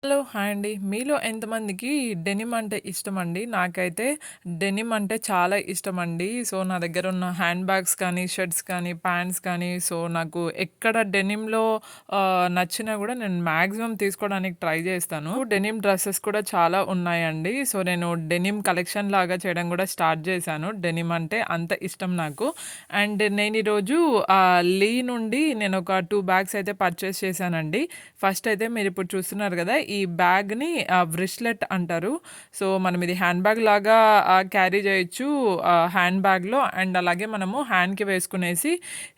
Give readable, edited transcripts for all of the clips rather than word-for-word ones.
Hello! Hi అండి. మీలో ఎంతమందికి డెనిమ్ అంటే ఇష్టమండి? నాకైతే డెనిమ్ అంటే చాలా ఇష్టమండి. సో, నా దగ్గరున్న హ్యాండ్ బ్యాగ్స్ కానీ, షర్ట్స్ కానీ, ప్యాంట్స్ కానీ సో, నాకు ఎక్కడ డెనిమ్‌లో నచ్చినా గూడా నేను మాక్సిమం తీసుకోవడానికి ట్రై జేస్తాను. డెనిమ్ డ్రెసెస్ కూడా చాలా ఉన్నాయండి. సో, నేను డెనిమ్ కలెక్షన్ లాగా చేయడం గూడా స్టార్ట్ జేశాను. డెనిమ్ అంటే అంత ఇష్టం నాకు. అండ్ నేనీరోజు లీ నుండి నేనొక 2 బ్యాగ్స్ అయితే పర్చేస్ చేశానండి. ఫస్ట్ అయితే మీరిప్పుడు చూస్తున్నారు గదా! ఈ బ్యాగ్‌ని వ్రిస్లెట్ అంటారు. సో, మనం ఇది హ్యాండ్ బ్యాగ్ లాగా క్యారీ చేయొచ్చు హ్యాండ్ బ్యాగ్‌లో. అండ్ అలాగే మనము హ్యాండ్‌కి వేసుకునేసి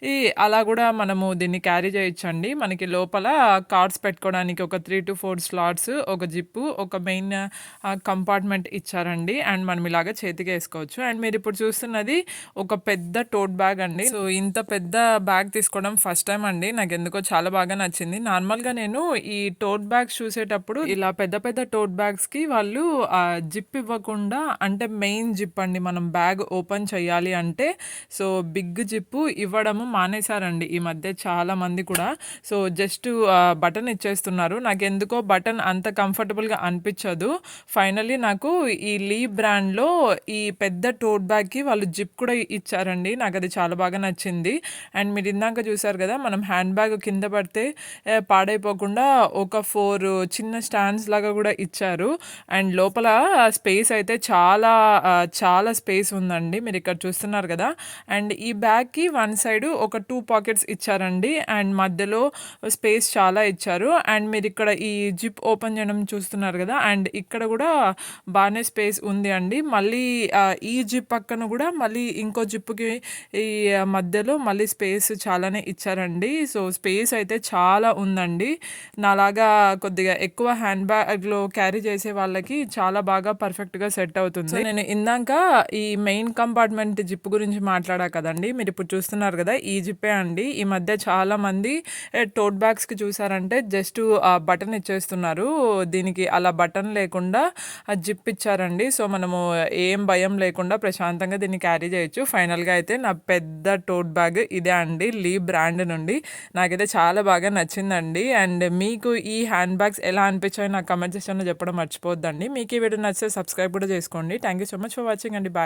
ఈ అలా గూడా మనము దీన్ని క్యారీ చేయొచ్చండి. మనకి లోపల కార్డ్స్ పెట్టుకోవడానికి ఒక 3-4 స్లాట్స్, ఒక జిప్పు, ఒక మెయిన్ కంపార్ట్మెంట్ ఇచ్చారండి. అండ్ మనం ఇలాగ చేతికేసుకోవచ్చు. అండ్ మీరిప్పుడు చూస్తున్నది ఒక పెద్ద టోట్ బ్యాగ్ అండి. సో, ఇంత పెద్ద బ్యాగ్ తీసుకోవడం ఫస్ట్ టైమ్ అండి. నాకెందుకో చాలా బాగా నచ్చింది. నార్మల్‌గా నేను ఈ టోట్ బ్యాగ్స్ చూసేటప్పుడు ఇలా పెద్ద పెద్ద టోట్ బ్యాగ్స్‌కి వాళ్ళు జిప్ ఇవ్వకుండా అంటే మెయిన్ జిప్ అండి. మనం బ్యాగ్ ఓపెన్ చేయాలి అంటే సో, బిగ్ జిప్ ఇవ్వడము మానేశారండి ఈ మధ్య చాలామంది కూడా. సో, జస్ట్ బటన్ ఇచ్చేస్తున్నారు. నాకెందుకో బటన్ అంత కంఫర్టబుల్‌గా అనిపించదు. ఫైనల్లీ నాకు ఈ లీ బ్రాండ్‌లో ఈ పెద్ద టోట్ బ్యాగ్‌కి వాళ్ళు జిప్ కూడా ఇచ్చారండి. నాకది చాలా బాగా నచ్చింది. అండ్ మీరు ఇందాక చూసారు కదా! మనం హ్యాండ్ బ్యాగ్ కింద పడితే పాడైపోకుండా ఒక 4 చిన్న స్టాండ్స్ లాగా గూడా ఇచ్చారు. అండ్ లోపల స్పేస్ అయితే చాలా స్పేస్ ఉందండి. మీరిక్కడ చూస్తున్నారు గదా! అండ్ ఈ బ్యాగ్‌కి వన్ సైడు ఒక 2 పాకెట్స్ ఇచ్చారండి. అండ్ మధ్యలో స్పేస్ చాలా ఇచ్చారు. అండ్ మీరిక్కడ ఈ జిప్ ఓపెన్ చేయడం చూస్తున్నారు గదా! అండ్ ఇక్కడ గూడా బానే స్పేస్ ఉంది అండి. మళ్ళీ ఈ జిప్ పక్కన గూడా మళ్ళీ ఇంకో జిప్‌కి ఈ మధ్యలో మళ్ళీ స్పేస్ చాలానే ఇచ్చారండి. సో, స్పేస్ అయితే చాలా ఉందండి. నాలాగా కొద్దిగా ఎక్కువ హ్యాండ్ బ్యాగ్‌లో క్యారీ చేసే వాళ్ళకి చాలా బాగా పర్ఫెక్ట్‌గా సెట్ అవుతుంది. సో, నేను ఇందాక ఈ మెయిన్ కంపార్ట్మెంట్ జిప్ గురించి మాట్లాడా కదండీ! మీరిప్పుడు చూస్తున్నారు గదా! ఈ జిప్పే అండి. ఈ మధ్య చాలామంది టోట్ బ్యాగ్స్‌కి చూసారంటే జస్ట్ బటన్ ఇచ్చేస్తున్నారు. దీనికి అలా బటన్ లేకుండా జిప్ ఇచ్చారండి. సో, మనము ఏం భయం లేకుండా ప్రశాంతంగా దీన్ని క్యారీ చేయొచ్చు. ఫైనల్‌గా అయితే నా పెద్ద టోట్ బ్యాగ్ ఇదే అండి. లీ బ్రాండ్ నుండి. నాకైతే చాలా బాగా నచ్చిందండి. అండ్ మీకు ఈ హ్యాండ్ బ్యాగ్స్ ఎలా అనిపించాయో నాకు కామెంట్ సెక్షన్‌లో చెప్పడం మర్చిపోవద్దండి. మీకు ఈ వీడియో నచ్చితే సబ్స్క్రైబ్ కూడా చేసుకోండి. Thank you so much for watching అండి. బాయ్.